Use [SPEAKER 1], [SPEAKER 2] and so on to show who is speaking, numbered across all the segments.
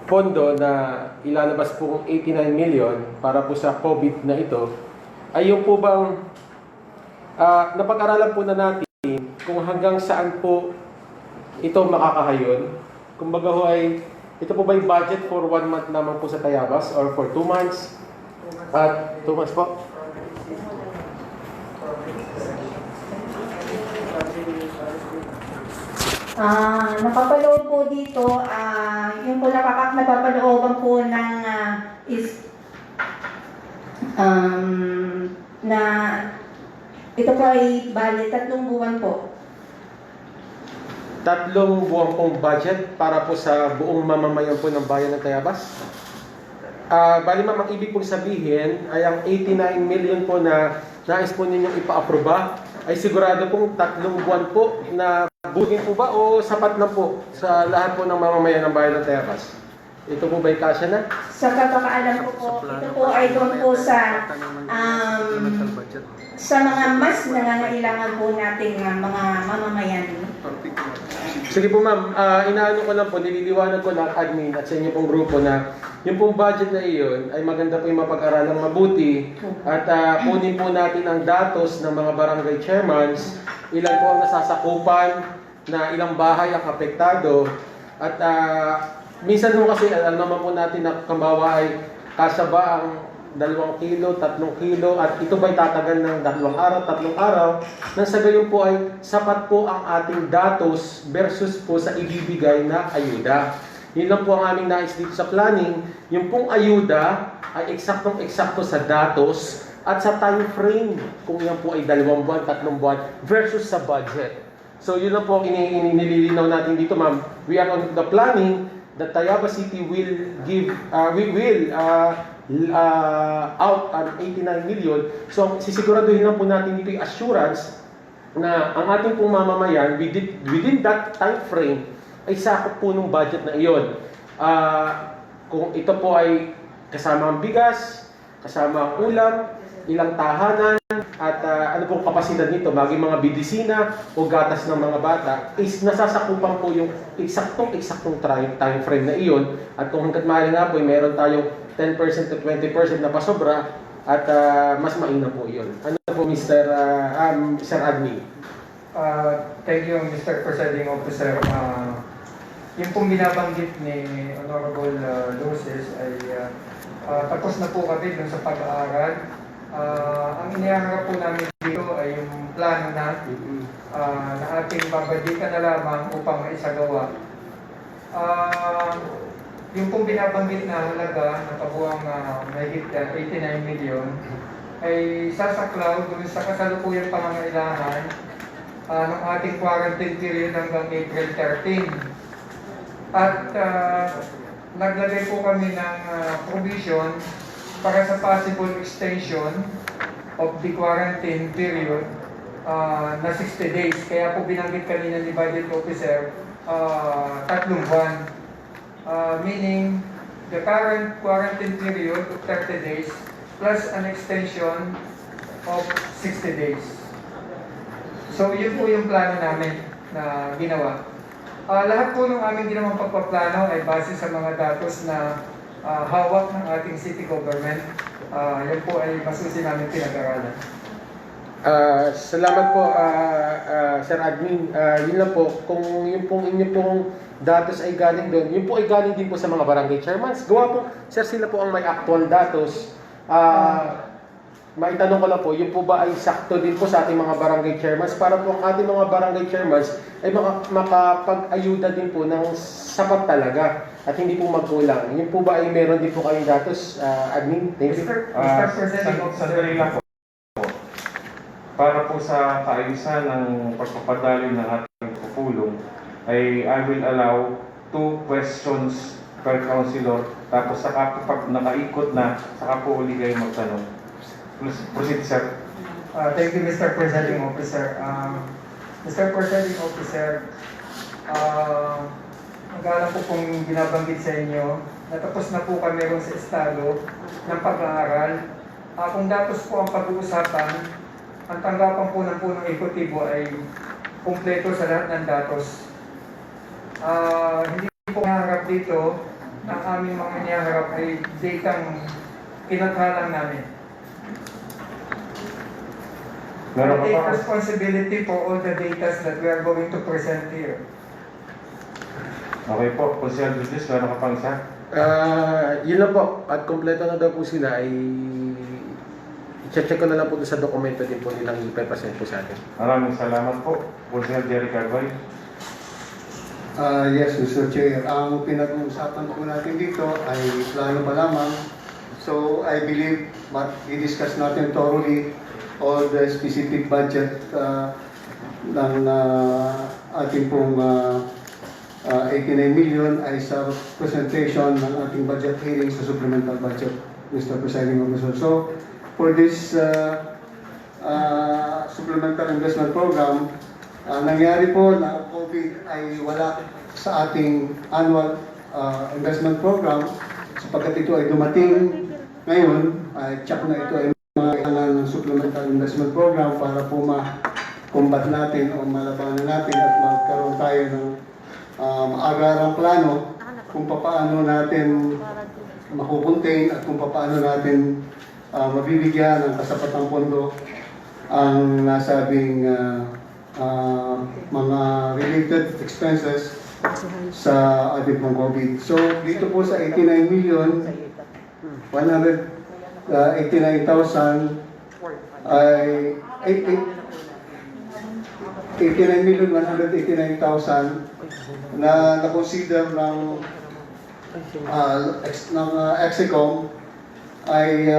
[SPEAKER 1] pondo na ilalabas po 89 million para po sa COVID na ito, ay yung po bang napag-aralan po na natin kung hanggang saan po ito makakahayon. Kumbaga ho ay, ito po ba yung budget for 1 month naman po sa Tayabas or for 2 months? At 2 months po?
[SPEAKER 2] Napapaloob po dito, yung po napapalooban po ng na ito po ay bali 3 buwan po.
[SPEAKER 1] 3 buwan pong budget para po sa buong mamamayan po ng bayan ng Tayabas. Bali ma'am, ang ibig pong sabihin ay ang 89 million po na nais po ninyong ipa-aproba ay sigurado pong 3 buwan po na bugin po ba o sapat na po sa lahat po ng mamamayan ng bayan ng Tayabas? Ito po ba'y kasya na?
[SPEAKER 2] Sa pagkakaalam ko po, ito po ay doon po sa mga mas nangangailangan po nating mga mamamayan.
[SPEAKER 1] Sige po ma'am, inaano ko lang po, nililiwanag ko lang admin at sa inyo pong grupo na yung pong budget na iyon ay maganda po yung mapag-aralang mabuti at kunin po natin ang datos ng mga barangay chairmans, ilan po ang nasasakupan, na ilang bahay ang apektado at minsan po kasi alam naman po natin na kambawa ay kasya ba ang 2 kilo, 3 kilo at ito ba'y tatagal ng 2 araw, 3 araw nang sa gayon po ay sapat po ang ating datos versus po sa ibibigay na ayuda. Yun lang po ang aming nais dito sa planning. Yung pong ayuda ay eksaktong-eksakto sa datos at sa time frame kung yan po ay 2 buwan, 3 buwan versus sa budget. So yun lang po ang nililinaw natin dito ma'am. We are on the planning that Tayabas City will give, out an 89 million. So sisiguraduhin lang po natin dito yung assurance na ang ating pong mamamayan within that time frame ay sakop po ng budget na iyon. Kung ito po ay kasama ang bigas, kasama ang ulam, ilang tahanan, at ano pong kapasidad nito, maging mga bidisina o gatas ng mga bata, is nasasakupan po yung eksaktong time frame na iyon. At kung hanggat maaari nga po, meron tayong 10% to 20% na pasobra at mas mainam po iyon. Ano po Sir Admin?
[SPEAKER 3] Thank you Mr. Presiding Officer. Yung pong binabanggit ni Honorable Luces ay tapos na po kami dun sa pag-aaral. Ang iniharap po namin dito ay yung plano na ating babalikan na lamang upang maisagawa. Yung pong binabanggit na halaga na kabuang mahigit 89 million ay sasaklaw dun sa kasalukuyang pangangailangan ng ating quarantine period hanggang April 13. At naglagay po kami ng provision para sa possible extension of the quarantine period na 60 days. Kaya po binanggit kanina ni Budget Officer 3 buwan. Meaning, the current quarantine period of 30 days plus an extension of 60 days. So, yun po yung plano namin na ginawa. Lahat po ng aming ginawang pagpaplano ay base sa mga datos na hawak ng ating city government. Yan po ay masusi namin pinag-aralan.
[SPEAKER 1] Salamat po, Sir Admin. Yun lang po, kung yung pong inyo pong datos ay galing doon, yun po ay galing din po sa mga barangay chairmans. Gawa po, Sir, sila po ang may actual datos. Maitanong ko lang po, yun po ba ay sakto din po sa ating mga barangay chairmans para po ang ating mga barangay chairmans ay makapag-ayuda din po ng sapat talaga at hindi po magkulang. Yun po ba ay meron din po kayong datos, Admin? Thank you.
[SPEAKER 3] Mr. President,
[SPEAKER 4] sandali lang po. Para po sa kaayusan ng pagpapadali ng ating pupulong, ay I will allow 2 questions per councilor. Tapos saka po pag nakaikot na, saka po uli kayo magtanong. Proceed, sir.
[SPEAKER 3] Thank you, Mr. Presiding Officer. Mr. Presiding Officer, magalang po kung binabanggit sa inyo, natapos na po kami ron sa estado ng pag-aaral. Kung datos po ang pag-uusapan, ang tanggapan po ng punong ekutibo ay kumpleto sa lahat ng datos. Hindi po dito, ang aming mga iniharap ay datang kinathalang namin.
[SPEAKER 4] Meron
[SPEAKER 3] I
[SPEAKER 4] ka
[SPEAKER 3] take
[SPEAKER 4] pa?
[SPEAKER 3] responsibility for all the data that we are going to present here.
[SPEAKER 4] Okay po, Consiel Business, meron ka pang isa?
[SPEAKER 1] Yun lang po. At kompleto na daw po sila ay i-check ko na lang po doon sa dokumento din po nilang ipapresent po sa atin.
[SPEAKER 4] Maraming salamat po, Consiel Jerry Carboy.
[SPEAKER 5] Yes, Mr. Chair. Ang pinag-uusapan po natin dito ay plano pa lamang. So, I believe i-discuss natin thoroughly all the specific budget ng ating pong 89 million ay sa presentation ng ating budget hearing sa supplemental budget, Mr. Presiding Officer. So, for this supplemental investment program, nangyari po na COVID ay wala sa ating annual investment program sapagkat ito ay dumating ngayon, ay check na ito ay mga kailangan ng supplemental investment program para po ma-combat natin o malabanan natin at magkaroon tayo ng maagarang plano kung paano natin makukontain at kung paano natin mabibigyan ng kasapatang pondo ang nasabing mga related expenses sa ating pong COVID. So, dito po sa 89 million, 189,000 ay 89,189,000 na na-consider ng Execom ay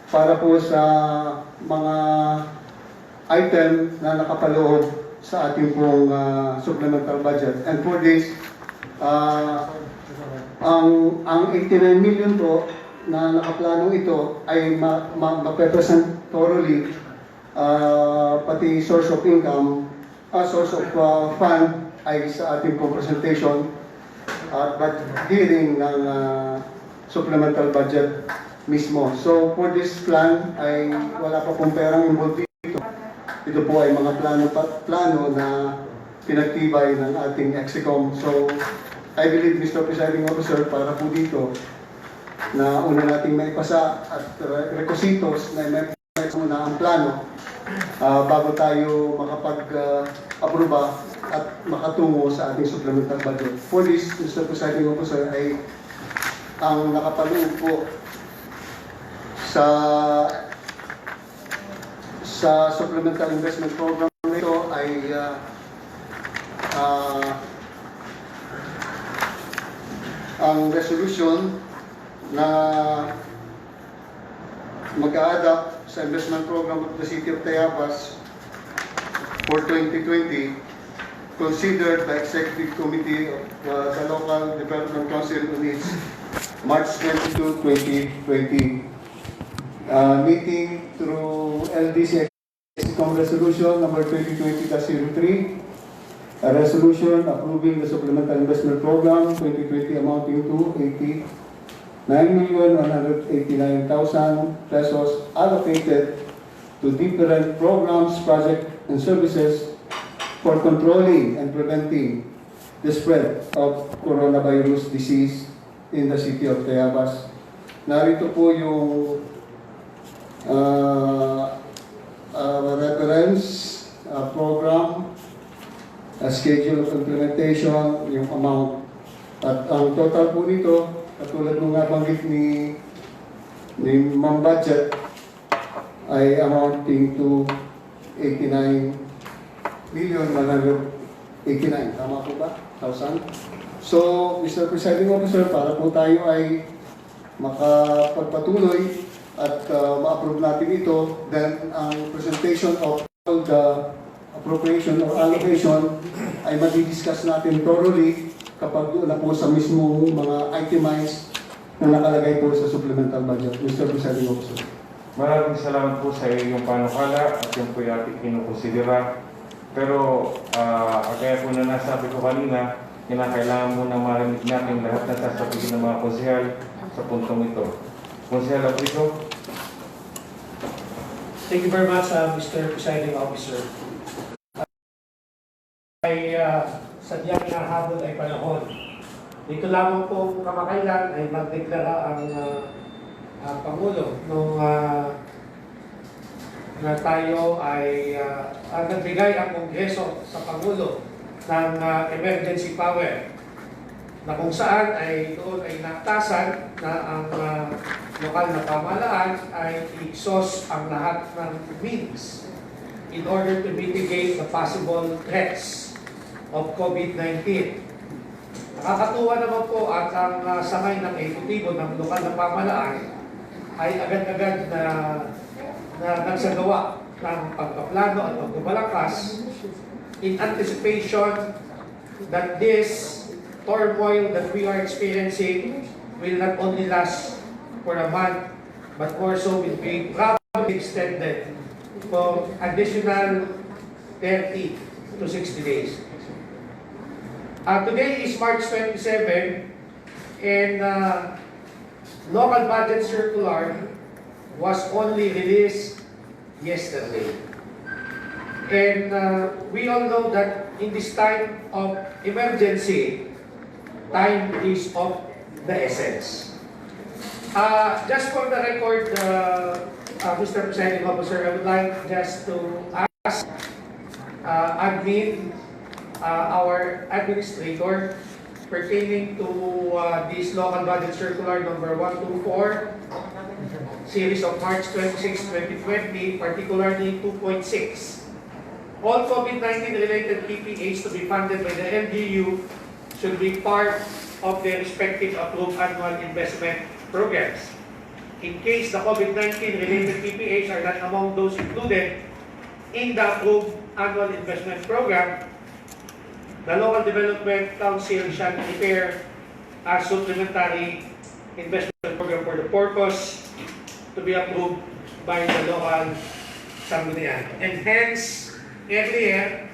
[SPEAKER 5] para po sa mga item na nakapaloob sa ating pong supplemental budget. And for this, ang 89 million po na nakaplano ito ay ma-present thoroughly pati source of income, source of fund ay sa ating pong presentation but hearing ng supplemental budget mismo. So for this plan ay wala pa pong perang involved dito. Ito po ay mga plano na pinagtibay ng ating Execom. So I believe, Mr. Presiding Officer, para po dito na una nating maipasa at requisitos na may muna ang plano bago tayo makapag-aproba at makatungo sa ating supplemental budget. For this, Mr. Presiding Officer, ay ang nakapaloob po sa supplemental investment program nito ay ang resolution na mag-a-adapt sa investment program of the City of Tayabas for 2020 considered by Executive Committee of the Local Development Council on its March 22, 2020 meeting through LDC Execom Resolution number 2020-03, a resolution approving the Supplemental Investment Program 2020 amounting to 89,189,000 pesos allocated to different programs, projects, and services for controlling and preventing the spread of coronavirus disease in the City of Tayabas. Narito po yung reference program, schedule of implementation, yung amount. At ang total po nito, katulad ng nabanggit ni Ma'am Budget, ay amounting to 89,189,000. Tama po ba? 1,000? So, Mr. Presiding Officer, para po tayo ay makapagpatuloy at ma-approve natin ito, then ang presentation of the appropriation or allocation ay madidiscuss natin thoroughly kapag na po sa mismong mga itemized na nakalagay po sa supplemental budget. Mr. Presiding Officer.
[SPEAKER 4] Maraming salamat po sa iyong panukala at yung po yung ating kinukonsidera. Pero kaya po na nasabi ko kanina, kinakailangan muna marinig natin lahat na sasabihin ng mga konsehal sa puntong ito. Konsehal Abrigo.
[SPEAKER 6] Thank you very much, Mr. Presiding Officer. Ay sadyang hinahabol ay panahon Dito lamang po kamakailan ay magdeklara ang Pangulo nung na tayo ay nagbigay ang Kongreso sa Pangulo ng emergency power na kung saan ay doon ay naktasan na ang lokal na pamahalaan ay i-exhaust ang lahat ng means in order to mitigate the possible threats of COVID-19. Nakakatuwa naman po at ang sangay ng ekutibo ng lokal na pamahalaan ay agad-agad na nagsagawa ng pagpaplano at pagbabalakas in anticipation that this turmoil that we are experiencing will not only last for a month, but more so will be probably extended for additional 30 to 60 days. Today is March 27, and local budget circular was only released yesterday. And we all know that in this time of emergency, time is of the essence. Just for the record, Mr. Presiding Officer, I would like just to ask admin, our administrator, pertaining to this local budget circular number 124, series of March 26, 2020, particularly 2.6. All COVID-19 related PPAs to be funded by the LGU should be part of their respective approved annual investment programs. In case the COVID-19 related PPAs are not among those included in the approved annual investment program, the Local Development Council shall prepare a supplementary investment program for the purpose to be approved by the local Sangguniang. And hence, earlier,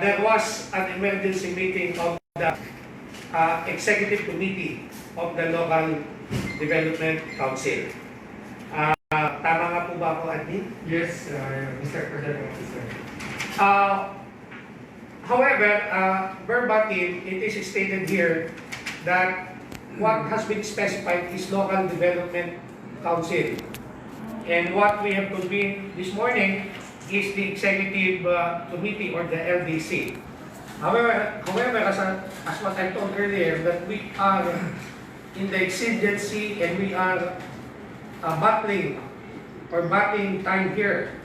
[SPEAKER 6] there was an emergency meeting of the Executive Committee of the Local Development Council. Tama nga po ba ako, Admin?
[SPEAKER 3] Yes, Mr. President Officer.
[SPEAKER 6] However, verbatim, it is stated here that what has been specified is Local Development Council. And what we have convened this morning is the Executive Committee or the LDC. However, as what I told earlier, that we are in the exigency and we are battling time here.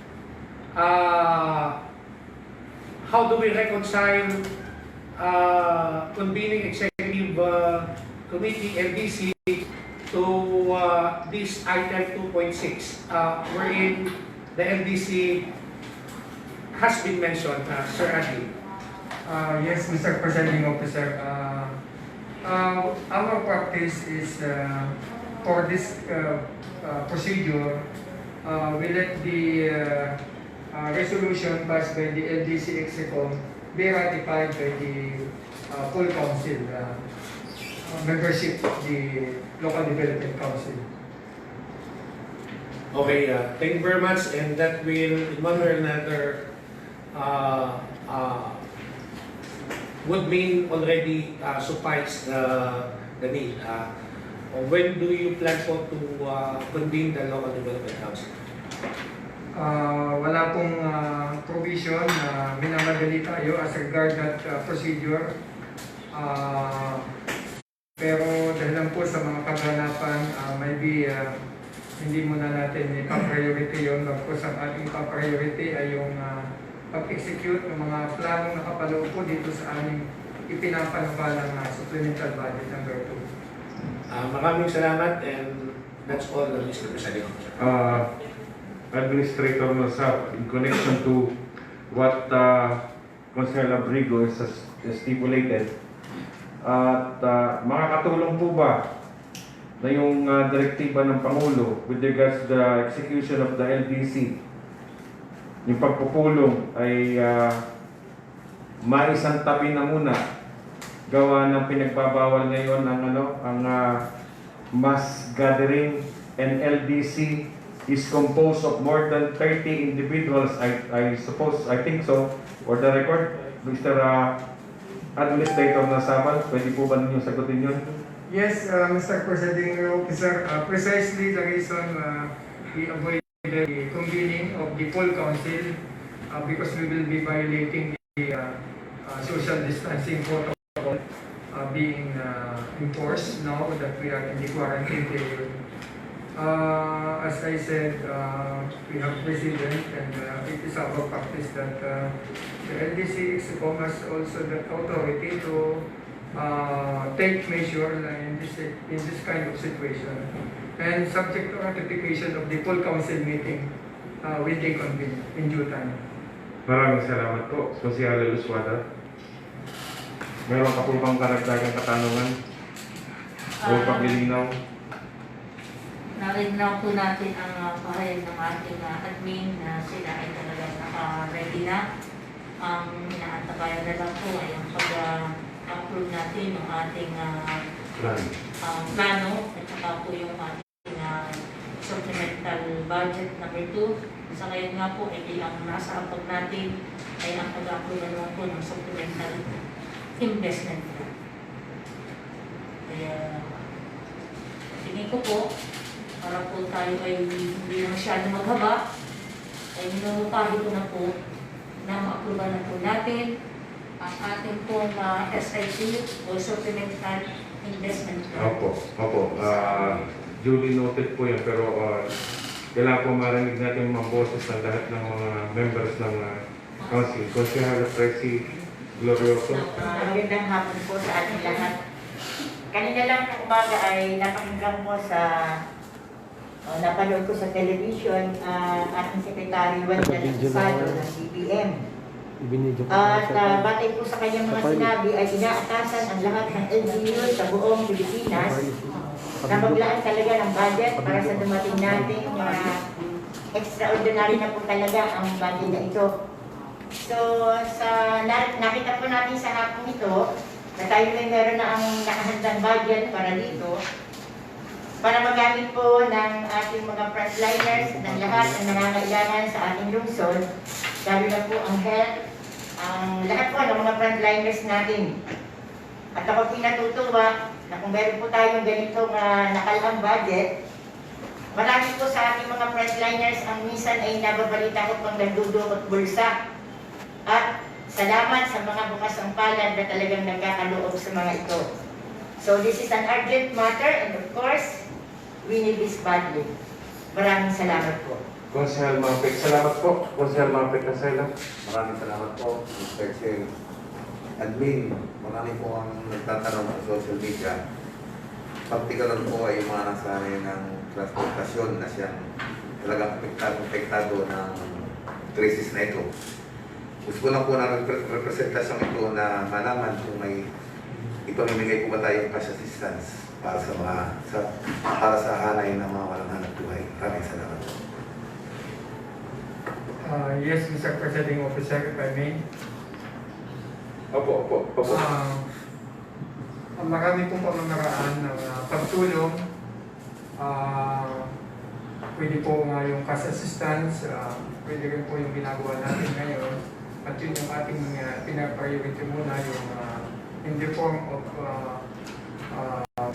[SPEAKER 6] How do we reconcile convening Executive Committee LDC to this item 2.6, wherein the LDC has been mentioned, Sir Admin?
[SPEAKER 3] Yes, Mr. Presiding Officer. Our practice is for this procedure, we let the resolution passed by the LDC Execom be ratified by the full council, membership of the Local Development Council.
[SPEAKER 6] Okay, thank you very much, and that will, in one way or another, would mean already suffice the need. When do you plan for to convene the Local Development Council?
[SPEAKER 3] Wala pong provision na minamadali tayo as regard that procedure. Pero dahil lang po sa mga kaganapan, maybe hindi muna natin ipa-priority yun. Bagkus ang ating ipa-priority ay yung pag-execute ng mga planong nakapaloob po dito sa aming ipinapanukalang supplemental budget number 2.
[SPEAKER 6] Maraming salamat, and that's all, Mr. President.
[SPEAKER 4] Administrator Nosap, in connection to what Consuelo Abrigo is stipulated, at makakatulong po ba na yung direktiba ng Pangulo with regards to the execution of the LDC, yung pagpupulong ay maisang tabi na muna gawa ng pinagbabawal ngayon ang mass gathering, and LDC is composed of more than 30 individuals, I think so, for the record, Mr. Administrator na Samal, pwede po ba ninyo sagutin yun?
[SPEAKER 3] Yes, Mr. Presiding Officer, precisely the reason we avoided the convening of the full council because we will be violating the social distancing protocol being enforced now that we are in the quarantine period. As I said, we have president and it is our practice that the LDC EXCOM has also the authority to take measure in this kind of situation. And subject to ratification of the full council meeting, will they convene in due time.
[SPEAKER 4] Maraming salamat po, Konsyal Luswada. Meron ka po bang karagdagang katanungan o paglilinaw?
[SPEAKER 7] Narinig na po natin ang pahayag ng ating admin na sila ay talagang naka-ready na. Ang inaantabayan na lang po ay ang pag-approve natin ng ating plano at saka po yung ating supplemental budget number 2. Sa ngayon nga po ay ang nasa hapag natin ay ang pag-approve na naman po ng supplemental investment plan. Kaya tingin ko po para po tayo ay hindi na masyado maghaba, ay minumutahin ko na po na ma-approve na po natin ang ating pong SIP o Supplemental Investment Plan.
[SPEAKER 4] Opo. Duly noted po yan, pero kailangan po marinig natin mga boses ng lahat ng mga members ng council. Konsyal Presi Glorioso.
[SPEAKER 8] Magandang hapon po sa ating lahat. Kanina lang ng umaga ay napakinggan ko napanood ko sa television ating Secretary Wendell Sado ng BBM. At batay po sa kanyang mga sinabi ay inaatasan ang lahat ng LGU sa buong Pilipinas na maglaan talaga ng budget para sa dumating natin extraordinary na po talaga ang budget na ito. So, nakita po natin sa hapon ito na tayo may meron na ang nakahandang budget para dito para magamit po ng ating mga frontliners ng lahat ng nangangailangan sa ating lungsod, lalo na po ang health, ang lahat po ng mga frontliners natin. At ako pinatutuwa na kung meron po tayong ganitong nakalang budget, marami po sa ating mga frontliners ang minsan ay nababalita ko pang nagdudukot bulsa. At salamat sa mga bukas ang palad na talagang nagkakaloob sa mga ito. So this is an urgent matter and of course, we need this badly. Maraming salamat po.
[SPEAKER 4] Konsyal Mapik, salamat po. Konsyal Mapik Casela.
[SPEAKER 9] Maraming salamat po, Mr. Chair. Admin, marami po ang nagtatanong sa social media. Particular po ay yung mga nasanay ng transportasyon na siyang talagang apektado ng krisis na ito. Gusto ko lang po na representasyon ito na malaman kung may ipamimigay po ba tayong cash assistance para sa hanay ng mga walang hanap buhay. Maraming salamat po.
[SPEAKER 3] Yes, Mr. Presiding Officer, if I may.
[SPEAKER 4] Opo.
[SPEAKER 3] Marami pong pamamaraan ng pagtulong. Pwede po nga yung cash assistance, pwede rin po yung ginagawa natin ngayon. At yun yung ating pinapriority muna yung in the form of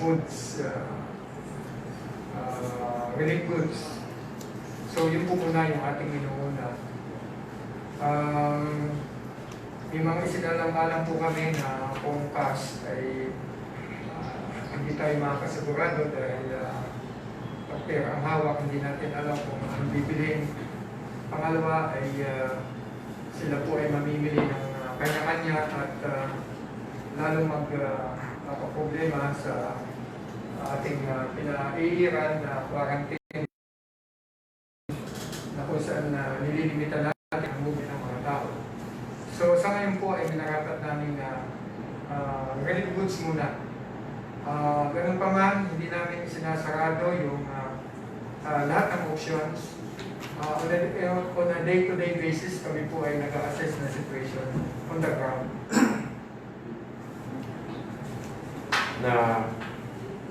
[SPEAKER 3] goods, relief goods. So yun po muna yung ating inuuna. May mga isinalang-alang po kami na kung cash ay hindi tayo makakasigurado dahil pag pera ang hawak, hindi natin alam kung anong bibilhin. Pangalawa ay sila po ay mamimili ng kanya-kanya at lalong magpaproblema sa ating pinaiiran na quarantine na kung saan nililimitan natin ang movement ng mga tao. So sa ngayon po ay minarapat namin na relief goods muna. Ganun pa man, hindi namin sinasarado yung lahat ng options. On a day-to-day basis, kami po ay nag-assess na situation on the ground.
[SPEAKER 4] Na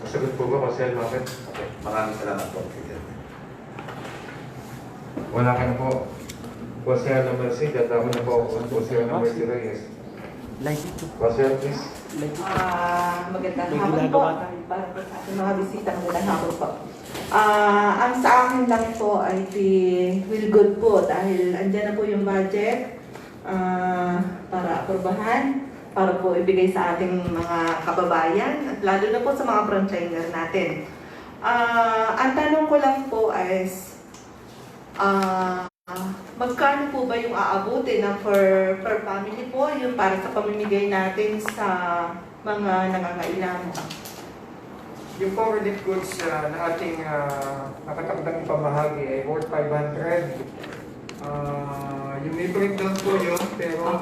[SPEAKER 4] kasagot po ba, Konsyal Mapik?
[SPEAKER 9] Okay. Maraming salamat po, Mr.
[SPEAKER 4] Wala ka na po. Konsyal ng Merced, at tama na po. Konsyal ng Merced Reyes. Rochelle, please.
[SPEAKER 2] Magandang hapon po. Para po sa ating mga bisita, magandang hapon po. Ang sa akin lang po ay feel good po dahil andyan na po yung budget para aprubahan, para po ibigay sa ating mga kababayan at lalo na po sa mga frontliner natin. Ang tanong ko lang po is, magkano po ba yung aabutin ng per family po, yung para sa pamimigay natin sa mga nangangailangan?
[SPEAKER 3] Yung po relief goods na ating nakatakdang ipamahagi ay worth 500. Yung may breakdown po yun, pero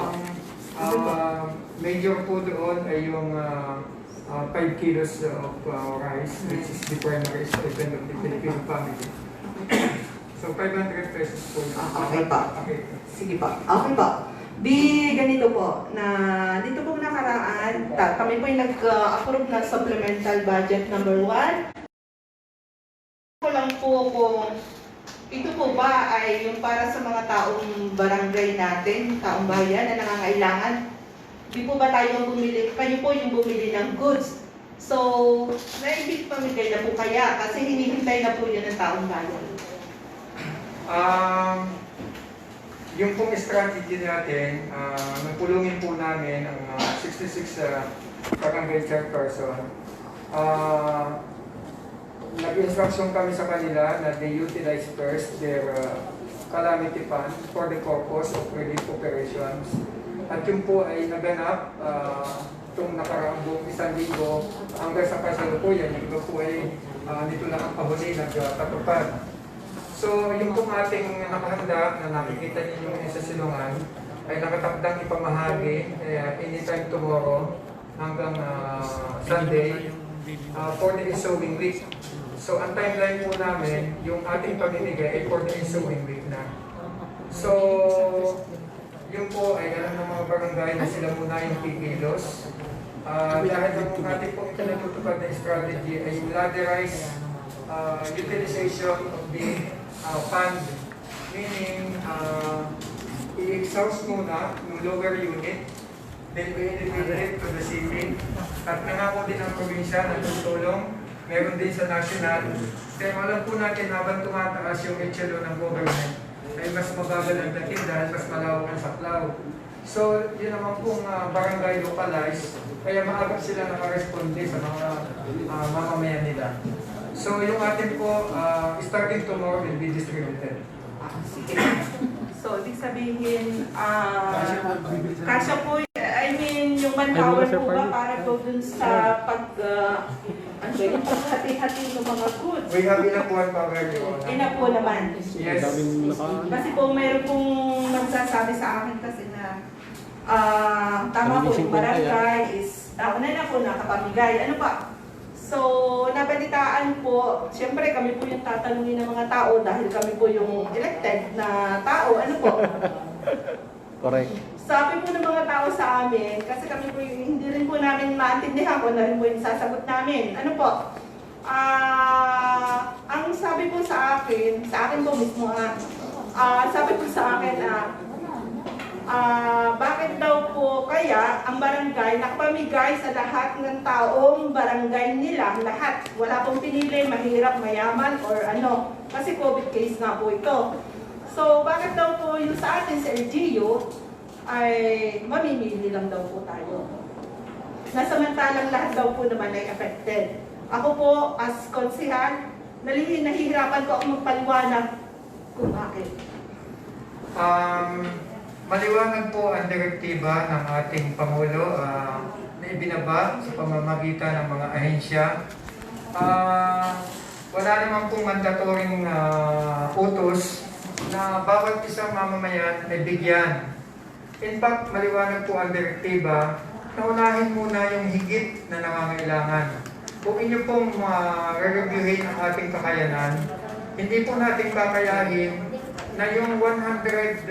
[SPEAKER 3] ang major po doon ay yung 5 kilos of rice, which is the primary stipend of the Filipino family. So 500 pesos po yun.
[SPEAKER 2] Okay pa.
[SPEAKER 3] Okay.
[SPEAKER 2] Sige pa. Okay pa. Di ganito po, na dito po nakaraan, kami po yung nag-approve ng supplemental budget number 1. Ko lang po kung ito po ba ay yung para sa mga taong barangay natin, taong bayan na nangangailangan. Di po ba tayo bumili, kayo po yung bumili ng goods. So, naibig pamigay na po kaya kasi hinihintay na po yun ng taong bayan.
[SPEAKER 3] Yung pong strategy natin, napulungin po namin ang 66 barangay chairperson. Nag-instruction kami sa kanila na they utilize first their calamity fund for the purpose of relief operations. At yun po ay naganap itong nakaraang buong 1,000 hanggang sa kasalukuyan. Yung iba po ay nito lang ang pahuli nagtatupad. So, yung pong ating nakahanda na nakikita ninyo sa silungan ay nakatakdang ipamahagi anytime tomorrow hanggang Sunday for the ensuing week. So, ang timeline po namin, yung ating pamimigay ay for the ensuing week na. So, yun po ay alam ng mga barangay na sila muna yung kikilos. Dahil ang ating pong itinatutupad na strategy ay yung ladderized utilization of the fund, meaning i-exhaust muna yung lower unit, then i-elevate it to the city. At nangako din ang probinsya ng tutulong, meron din sa national. Pero alam po natin habang tumataas yung echelon ng government, ay mas mabagal ang dating dahil mas malawak ang saklaw. So, yun naman pong barangay localized, kaya maagap sila nakaresponde sa mga mamamayan nila. So, yung atin po, starting tomorrow will be distributed.
[SPEAKER 2] Sige. So, ibig sabihin, kasya po, I mean, yung manpower po ba para po dun sa yung paghati-hati ng mga goods?
[SPEAKER 3] We have enough manpower, Your Honor.
[SPEAKER 2] Ina po naman.
[SPEAKER 3] Yes.
[SPEAKER 2] Kasi po, mayroon pong nagsasabi sa akin kasi na tama po, yung barangay is, na po nakapamigay. Ano pa? So, nabalitaan po, siyempre kami po yung tatanungin ng mga tao dahil kami po yung elected na tao. Ano po?
[SPEAKER 1] Correct.
[SPEAKER 2] Sabi po ng mga tao sa amin, kasi kami po yung, hindi rin po namin maintindihan kung ano rin po yung sasagot namin. Ano po? Ang sabi po sa akin po mismo sabi po sa akin na bakit daw po kaya ang barangay nakapamigay sa lahat ng taong barangay nila, lahat. Wala pong pinili, mahirap, mayaman, or ano. Kasi COVID case nga po ito. So, bakit daw po yung sa atin sa LGU ay mamimili lang daw po tayo. Nasamantalang lahat daw po naman ay affected. Ako po, as konsehal, nahihirapan po ako magpaliwanag kung bakit.
[SPEAKER 3] Maliwanag po ang direktiba ng ating Pangulo na ibinaba sa pamamagitan ng mga ahensya. Wala naman pong mandatoring utos na bawat isang mamamayan ay bigyan. In fact, maliwanag po ang direktiba na unahin muna yung higit na nangangailangan. Kung inyo pong re-reviewin ang ating kakayanan, hindi po natin kakayahin na yung 100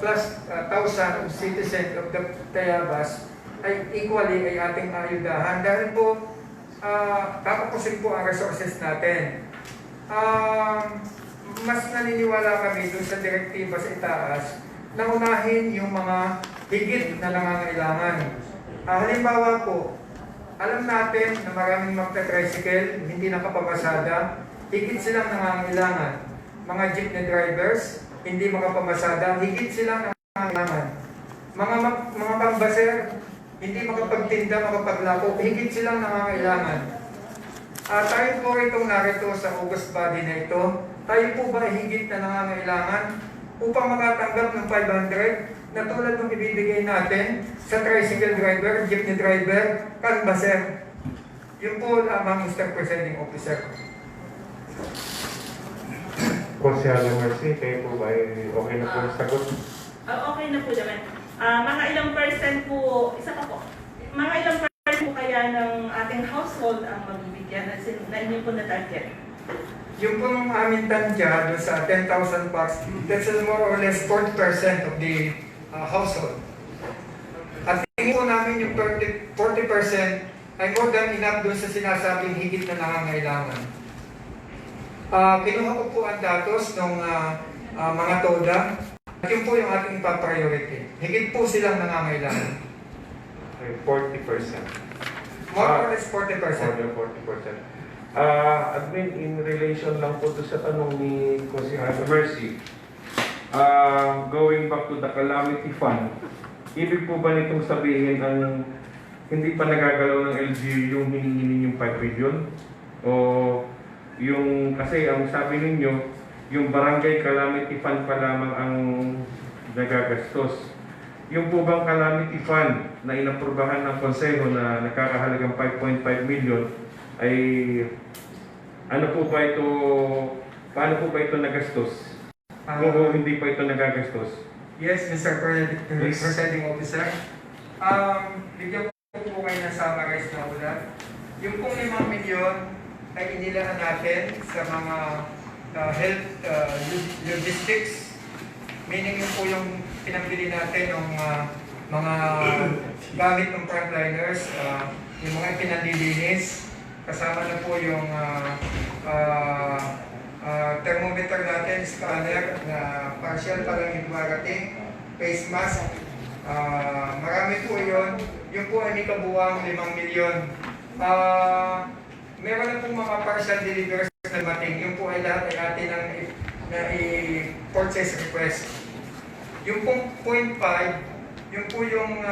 [SPEAKER 3] plus 1,000 citizens of the Tayabas ay equally ay ating ayudahan dahil po tatapusin po ang resources natin. Mas naniniwala kami dun sa direktiba sa itaas na unahin yung mga higit na nangangailangan. Halimbawa po, alam natin na maraming magta-tricycle, hindi nakapamasada, higit silang nangangailangan. Mga jeepney drivers, hindi makapamasada, higit silang nangangailangan. Mga pambaser, hindi makapagtinda, makapaglako, higit silang nangangailangan. Tayo po itong narito sa August body na ito, tayo po ba higit na nangangailangan upang makatanggap ng 500 na tulad ng ibibigay natin sa tricycle driver, jeepney driver, canvasser? Yun po lamang, Mr. Presiding Officer.
[SPEAKER 4] Konsyalo Mercy, kayo po ba ay okay na po ang sagot?
[SPEAKER 2] Okay na po naman. Mga ilang percent po, isa pa po, mga ilang percent po kaya ng ating household ang mabibigyan na inyo po na target?
[SPEAKER 3] Yung pong aming tansya doon sa 10,000 bucks, that's more or less 40% of the household. At tingin po namin yung 40% ay more than enough doon sa sinasabing higit na nangangailangan. Kinuha ko po ang datos ng mga TODA at yun po yung ating ipapriority. Higit po silang nangangailangan.
[SPEAKER 4] Okay, 40%.
[SPEAKER 3] More or less 40%.
[SPEAKER 4] More than 40%. Admin, in relation lang po to sa tanong ni Konsyalo Mercy, going back to the calamity fund, ibig po ba nitong sabihin ang hindi pa nagagalaw ng LGU yung hinihingi yung 5 billion? O yung, kasi ang sabi ninyo, yung barangay calamity fund pa lamang ang nagagastos. Yung po bang calamity fund na inaprubahan ng konseho na nakakahalagang 5.5 million ay ano po ba ito, paano po ba ito nagastos? Kung hindi pa ito nagagastos?
[SPEAKER 3] Yes, Mr. Presiding Officer. Bigyan ko po kayo ng summarize na ulat. Yung pong 5 milyon ay inilaan natin sa mga health logistics, meaning yung po yung pinambili natin ng mga gamit ng frontliners, yung mga pinanlilinis, kasama na po yung thermometer natin, scanner na partial pa lang yung marating, face mask, marami po yun. Yung po ay may kabuwang 5 milyon. Meron na pong mga partial deliveries na mating. Yung po ay lahat ay atin na i-purchase request. Yung pong 0.5, yung po yung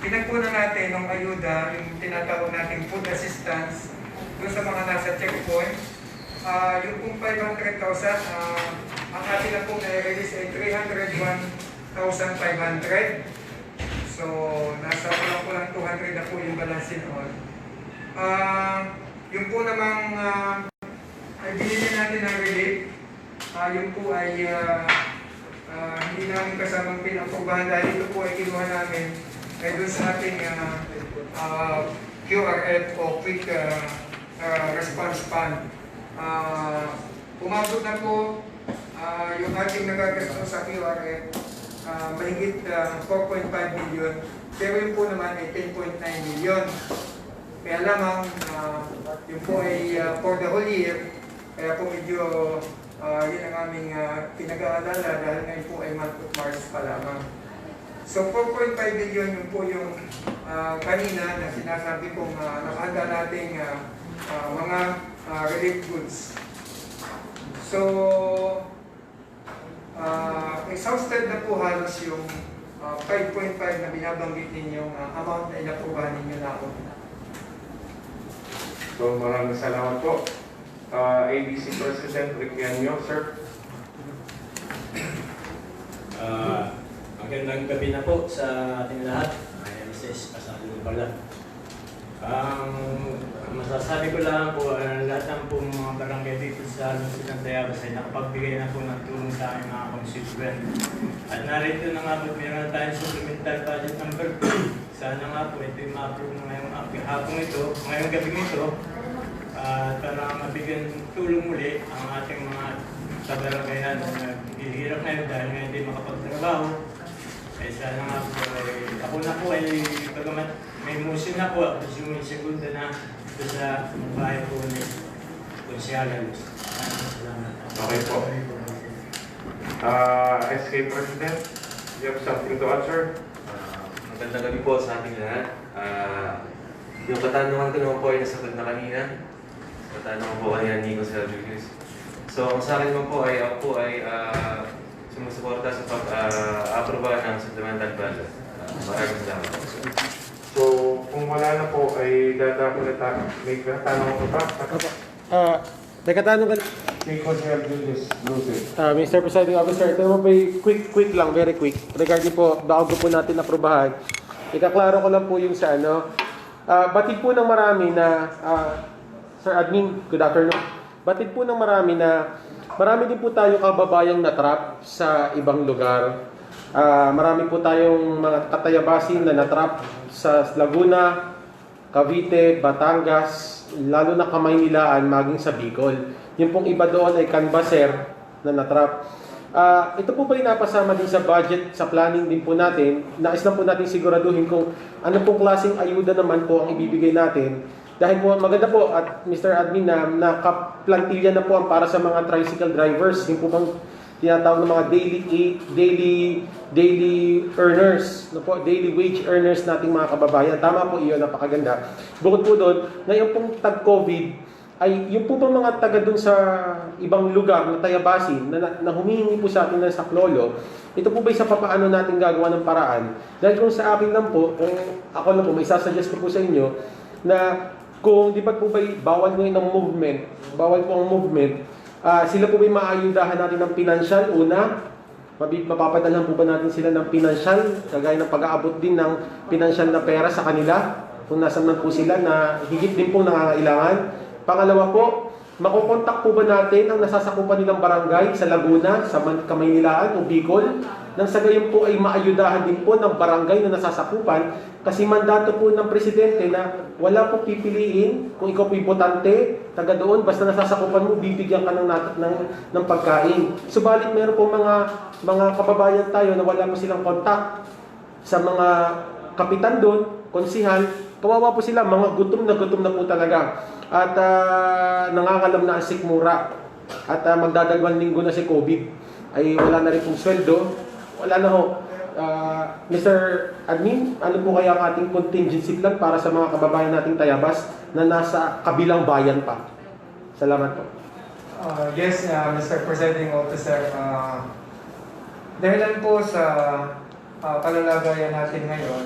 [SPEAKER 3] pinagpunan natin ng ayuda, yung tinatawag natin food assistance doon sa mga nasa checkpoint. Yung pong 500,000, ang atin na pong na-release ay 301,500. So, nasa kulang 200 na po yung balance in all. Yung po namang ay binili natin ng relief, yung po ay hindi namin kasamang pinapagbahan dahil ito po ay kinuha namin ay doon sa ating QRF o Quick Response Fund. Umabot na po yung ating nagagastos sa QRF mahigit 4.5 million, pero yung po naman ay 10.9 million. Kaya lamang yung po ay for the whole year, kaya po medyo yun ang aming pinag-aalala dahil ngayon po ay month of March pa lamang. So 4.5 billion yun po yung kanina na sinasabi kong nakahanda nating mga relief goods. So exhausted na po halos yung 5.5 na binabanggit ninyong amount na inaprobahan ninyo na ako.
[SPEAKER 4] So maraming salamat po. ABC President Rick Yanyo, sir.
[SPEAKER 10] Magandang gabi na po sa ating lahat. Mrs. Pasado pala. Masasabi ko lang po, lahat ng po mga barangay dito sa Lungsod ng Tayabas ay nakapagbigay na po ng tulong sa aming mga constituent. At narito na nga po, meron na tayong supplemental budget number 2. Sana nga po ito yung ma-approve na ngayong hapong ito, ngayong gabi ito, para mabigyan tulong muli ang ating mga kabaranggayan na naghihirap ngayon dahil ngayon hindi makapagtrabaho. Ay sana nga po, ako na po ay pagamat may motion na po, ako yung segunda na ito sa bahay po ni Konsyalo.
[SPEAKER 4] Okay po. SK President. you have something to answer?
[SPEAKER 11] Magandang gabi po sa ating lahat. Yung katanungan ko naman po ay nasagot na kanina. Katanungan po kanina ni Nico Sergio. So, ang sa akin naman po ay ako po ay sumusuporta sa pag-aproba ng supplemental budget. Maraming salamat po.
[SPEAKER 4] So, kung wala na po, ay dadako na tayo. May katanong ko pa?
[SPEAKER 1] Teka, tanong ka.
[SPEAKER 4] Nico Sergio,
[SPEAKER 1] Mr. Presiding Officer, ito naman po quick lang, very quick. Regarding po, bago po natin aprobahan, ikaklaro ko lang po yung sa ano. Batid po ng marami na, Sir Admin, good afternoon. Batid po ng marami na, marami din po tayo kababayang na-trap sa ibang lugar. Marami po tayong mga katayabasin na na-trap sa Laguna, Cavite, Batangas, lalo na Kamaynilaan, maging sa Bicol. Yung pong iba doon ay canvasser na na-trap. Ito po ba yung napasama din sa budget, sa planning din po natin? Nais lang po natin siguraduhin kung ano pong klaseng ayuda naman po ang ibibigay natin. Dahil po maganda po at Mr. Admin na nakaplantilla na po ang para sa mga tricycle drivers. Yung po bang tinatawag ng mga daily earners, no po, daily wage earners nating mga kababayan. Tama po iyon, napakaganda. Bukod po doon, ngayon pong tag-COVID, ay yung po bang mga taga doon sa ibang lugar na tayabasin na humihingi po sa atin ng saklolo, ito po ba sa papaano natin gagawa ng paraan? Dahil kung sa akin lang po, kung ako lang po, may sasuggest ko po sa inyo na kung di ba po ba bawal ngayon ng movement, bawal po ang movement, sila po ba maayudahan natin ng pinansyal? Una, mapapadalhan po ba natin sila ng pinansyal, kagaya ng pag-aabot din ng pinansyal na pera sa kanila, kung nasan man po sila na higit din pong nangangailangan. Pangalawa po, makukontak po ba natin ang nasasakupan nilang barangay sa Laguna, sa Kamaynilaan o Bicol, nang sa gayon po ay maayudahan din po ng barangay na nasasakupan kasi mandato po ng presidente na wala po pipiliin kung ikaw po botante, taga doon, basta nasasakupan mo, bibigyan ka ng pagkain. Subalit meron po mga kababayan tayo na wala po silang kontak sa mga kapitan doon, konsihal, kawawa po sila, mga gutom na po talaga. At nangangalam na ang sikmura. At magdadalawang linggo na si COVID. Ay wala na rin pong sweldo. Wala na ho. Mr. Admin, ano po kaya ang ating contingency plan para sa mga kababayan nating tayabas na nasa kabilang bayan pa? Salamat po.
[SPEAKER 3] Yes, Mr. Presiding Officer. Dahilan po sa kalalagayan natin ngayon,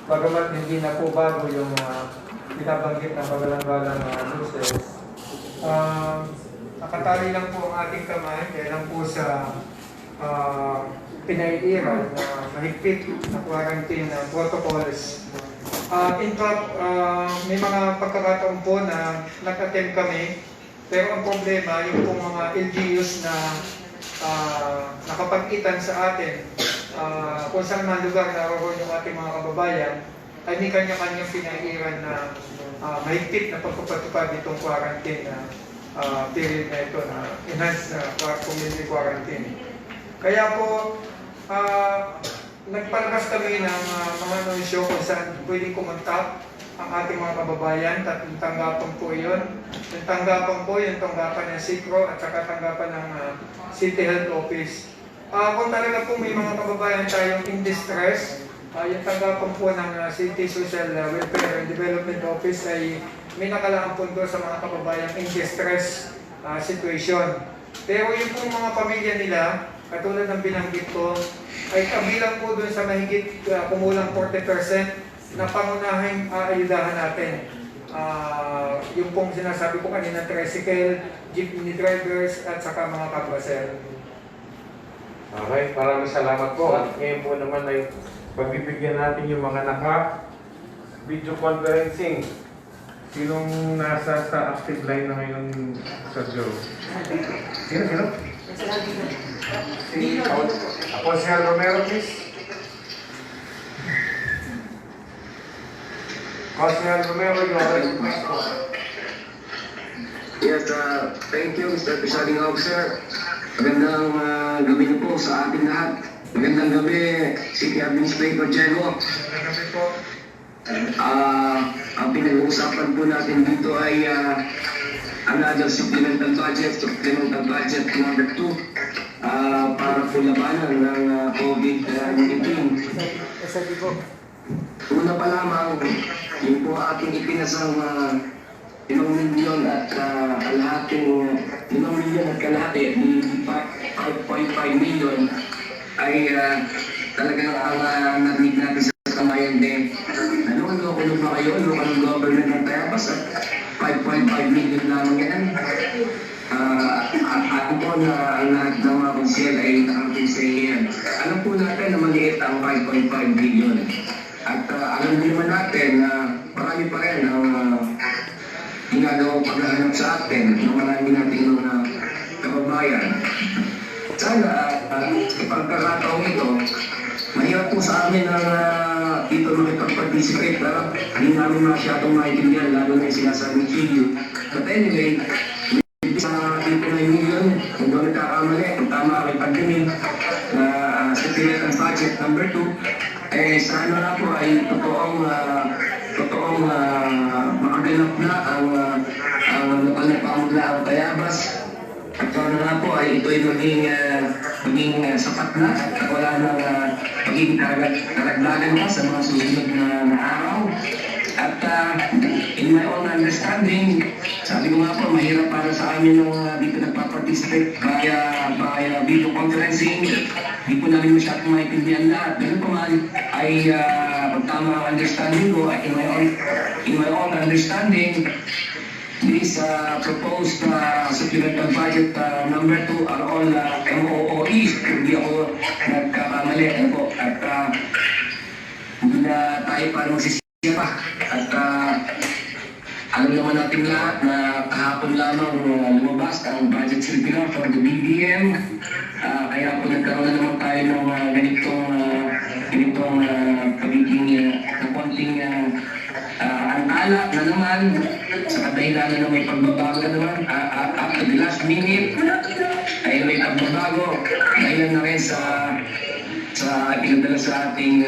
[SPEAKER 3] bagamat hindi na po bago yung binabanggit ng pagalang-galang losses, nakatali lang po ang ating kamay dahil lang po sa pinaiiran na mahigpit na quarantine protocols. In fact, may mga pagkakataon po na nag-attempt kami, pero ang problema, yung pong mga LGUs na nakapag-itan sa atin, kung saan man lugar naroon yung ating mga kababayan, ay may kanya-kanyang pinaiiran na mahigpit na pagpapatupad nitong quarantine na period na ito, na enhanced community quarantine. Kaya po, nagpalabas kami ng mga anunsyo kung saan pwedeng kumontak ang ating mga kababayan. Tatlong tanggapan po yun. Yung tanggapan po, yung tanggapan ng SICRO at saka tanggapan ng City Health Office. Kung talaga po may mga kababayan tayong in distress, yung tanggapan po ng City Social Welfare and Development Office ay may nakalaang pondo sa mga kababayan in distress situation. Pero yung pong mga pamilya nila, katulad ng binanggit ko, ay kabilang po dun sa mahigit kumulang 40% na pangunahing ayudahan natin. Yung pong sinasabi ko kanina, tricycle, jeepney drivers, at saka mga kabwaser.
[SPEAKER 4] Okay, maraming salamat po. At ngayon po naman ay pagbibigyan natin yung mga naka-video conferencing. Sinong nasa sa active line na ngayon sa Joe? Sino? Si Aposel Romero, please. Aposel Romero, you are recognized po.
[SPEAKER 12] Yes, thank you, Mr. Presiding Officer. Magandang gabi na po sa ating lahat. Magandang gabi, City Administrator Diego.
[SPEAKER 3] Magandang gabi po.
[SPEAKER 12] Ang pinag-uusapan po natin dito ay another supplemental budget number 2 para po labanan ng COVID-19. Una pa lamang, yun po ating ipinasang 5 milyon at kalahati, 5.5 milyon ay talagang ang narinig natin sa kamayan din. Ano ba kayo? Local government ng Tayabas at 5.5 million lamang yan. At po na ang lahat ng mga konsyel ay nakarating sa iyan. Alam po natin na maliit ang 5.5 million. At alam din naman natin na marami pa rin ang ginagawang paghahanap sa atin ng marami nating mga kababayan. Sana, pagkakataong ito, mahirap po sa amin ang dito makipag-participate pero hindi namin masyadong maintindihan lalo na yung sinasabing video. But anyway, sa 8.9 million, kung doon nagkakamali, kung tama kay pagdinig na supplemental budget number 2, sana na po ay totoong makaganap na ang lokal na pamuglaang Tayabas. At sana na po ay ito'y maging sapat na at wala nang maging karagdagan pa sa mga susunod na araw. At in my own understanding, sabi ko nga po, mahirap para sa amin nung dito nagpa-participate via video conferencing. Hindi po namin masyadong maintindihan lahat. Ganun po man ay pagtama ang understanding ko, in my own understanding, this proposed supplemental budget number 2 are all MOOEs. Hindi ako nagkakamali po. At hindi na tayo para magsisiya pa. At alam naman natin lahat na kahapon lamang lumabas ang budget circular for the BBM. Kaya po nagkaroon na naman tayo ng ganitong pagiging konting antala na naman sa kadahilanan na may pagbabago na naman after the last minute ay may pagbabago dahil na rin sa pinadala sa ating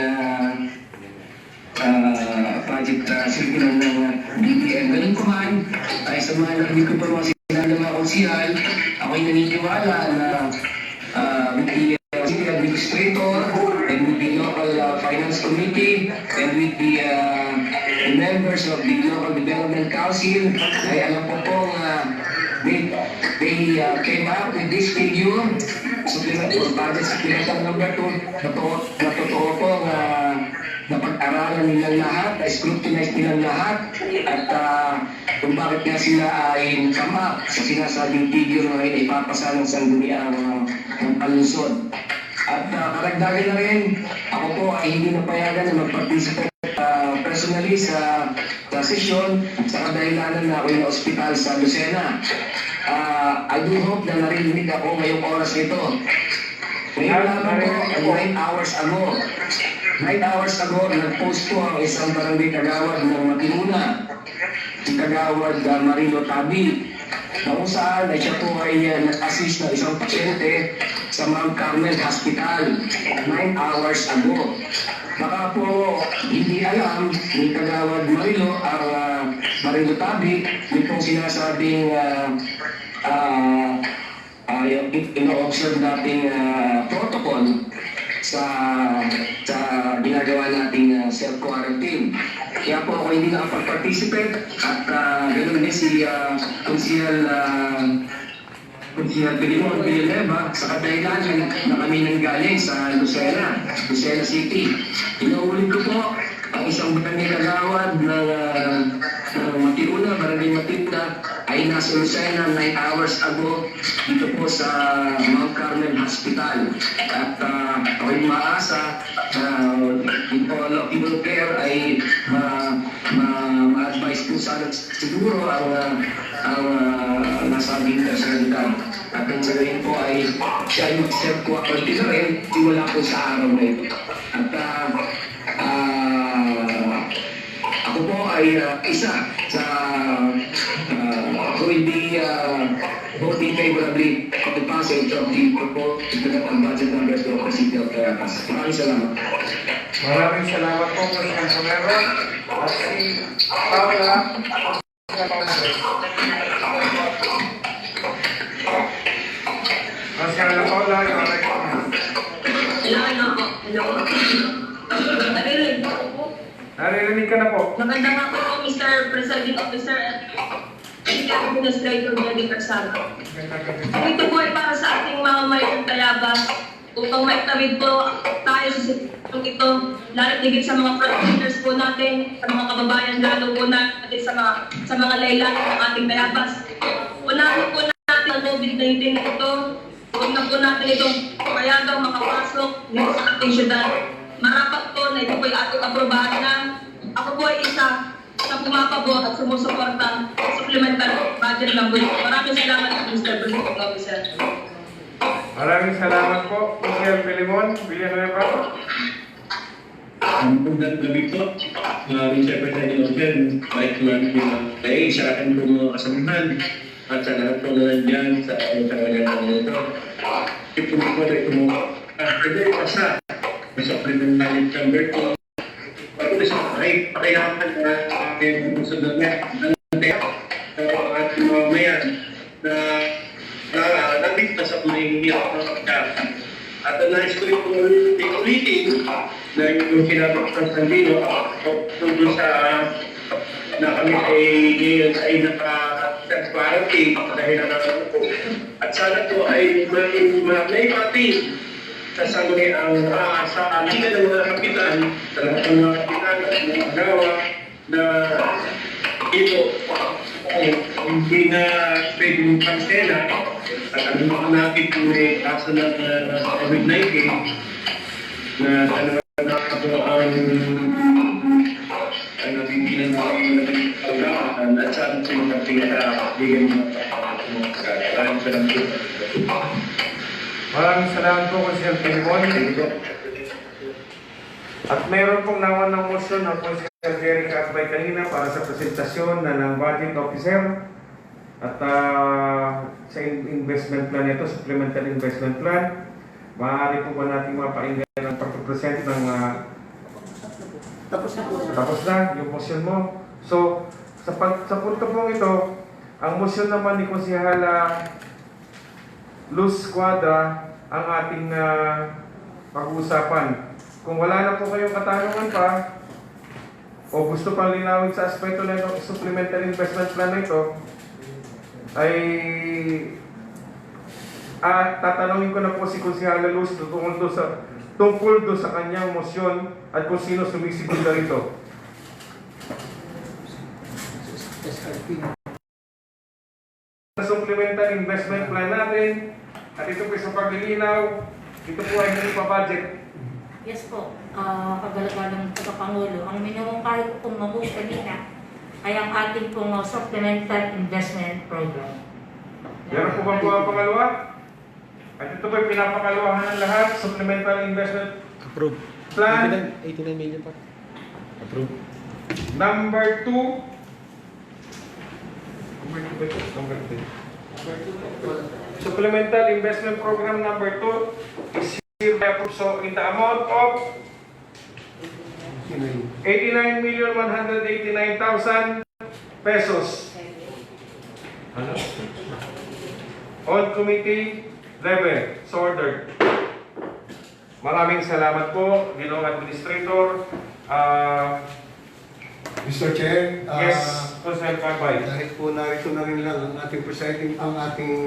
[SPEAKER 12] budget circular ng BBM. Ganun po man, tayo sa mga narinig ko pa mga sila ng mga konsihal, ako'y naniniwala na with the city administrator and with the local finance committee and with the members of the local development council, ay alam po pong they came up with this figure, supplemental budget supplemental number 2, na totoo pong napag-aralan nilang lahat, na-scrutinize nilang lahat, at kung bakit nga sila ay come up sa sinasabing figure na rin ipapasa ng sangguniang palunsod. At karagdagan na rin, ako po ay hindi napayagan na mag-participate personally sa session sa kadahilanan na ako'y na-hospital sa Lucena. I do hope na narinig ako ngayong oras nito. Ngayon lamang po, 9 hours ago, nag-post po ang isang barangay kagawad ng Matinuna, si Kagawad Marino Tabi, na kung saan ay siya po ay nag-assist na isang pasyente sa Mount Carmel Hospital 9 hours ago. Baka po hindi alam ni Kagawad Marino Marino Tabi yung pong sinasabing ino-observe nating protocol sa ginagawa nating self-quarantine. Kaya po ako hindi nakapag-participate at ganoon din si Konsihal Pilimon Villanueva sa kadahilanan na kami nanggaling sa Lucena City. Inuulit ko po ang isang barangay kagawad ng Matinuna, Barangay Matinuna ay nasa Lucena 9 hours ago dito po sa Mount Carmel Hospital. At ako'y maasa na in all of people care ay ma-advise po sana siguro ang nasabing personalidad. At ang sabihin po ay siya yung self-quarantine na rin, wala po sa araw na ito. At ako po ay isa sa who will be voting favorably of the passage of the proposed supplemental budget number 2 of the City of Caracas. Maraming salamat.
[SPEAKER 3] Maraming salamat po, President Romero. At si Paula. Marcela Paula,
[SPEAKER 13] Magandang hapon po, Mr. Presiding Officer at Administrator Jenny Persano. Ito po ay para sa ating mga mayroong Tayabas upang maitawid po tayo sa sitwasyon ito, lalo't higit sa mga protectors po natin, sa mga kababayan, lalo po natin sa mga laylayan ng ating Tayabas. Unahin po natin ang COVID-19 na ito, huwag na po natin itong payagang makapasok dito sa ating syudad. Marapat po na ito po ay ating aprobahan na. Ako po ay isa sa pumapabot at sumusuporta sa supplemental budget ng budget. Maraming salamat po, Mr. President Officer.
[SPEAKER 4] Maraming salamat po, Mr. Pilimon, Villanueva.
[SPEAKER 14] Magandang gabi po, Mr. President Officer, Mike Manay, sa akin po mga kasamahan at sa lahat po na nandyan sa aking talagang ito. Ito po rin ito mo, pwede pasa sa supplemental number 2. Pag ito siya ay pakilaman na aking susunod na at mamaya na nandito sa pulingin at nais ko rin po ulitin na yung kinabak ng Sandino tungkol sa na kami ay naka-transparency dahil nakakano po. At sana po ay maipatin sa sangguni ang sa aligan ng mga kapitan, sa lahat ng mga kapitan at mga agawa na ito hindi na pwedeng pansela at ano mga natin kung may kaso ng COVID-19 na talagang ang nabibilang mga pagkakaan at saan sa mga pinaka-bigyan mga pagkakaan.
[SPEAKER 4] Maraming salamat po, Mr. Pilimon. At meron pong nawan ng motion ng Mr. Jerry Kakbay kanina para sa presentasyon na ng budget officer at sa investment plan ito, supplemental investment plan. Maaari po ba natin mapakinggan ang pagpapresent ng tapos na yung motion mo. So, sa punto pong ito, ang motion naman ni Konsehala Luz Quadra ang ating pag-uusapan. Kung wala na po kayong katanungan pa, o gusto pang linawin sa aspeto na itong supplemental investment plan na ito, ay tatanungin ko na po si Konsehala Luz tungkol do sa kanyang motion at kung sino sumisigil na rito. Sa supplemental investment plan natin, at ito po sa paglilinaw, ito po ay hindi pa budget.
[SPEAKER 7] Yes po, kagalagalang tagapangulo. Ang minumungkahi ko pong mabuo kanina ay ang ating pong supplemental investment program.
[SPEAKER 4] Meron po ba po ang pangalawa? At ito po ay pinapakalawahan ng lahat, supplemental investment
[SPEAKER 1] Approve.
[SPEAKER 4] plan.
[SPEAKER 1] 89 million pa. Approve.
[SPEAKER 4] Number 2. Supplemental investment program number 2 is hereby approved. So in the amount of 89,189,000 pesos. Ano? On committee level. So ordered. Maraming salamat po, Ginoong Administrator.
[SPEAKER 5] Mr. Chair,
[SPEAKER 4] Yes, Consul Carbay.
[SPEAKER 5] dahil po narito na rin lang ang ating presiding, ang ating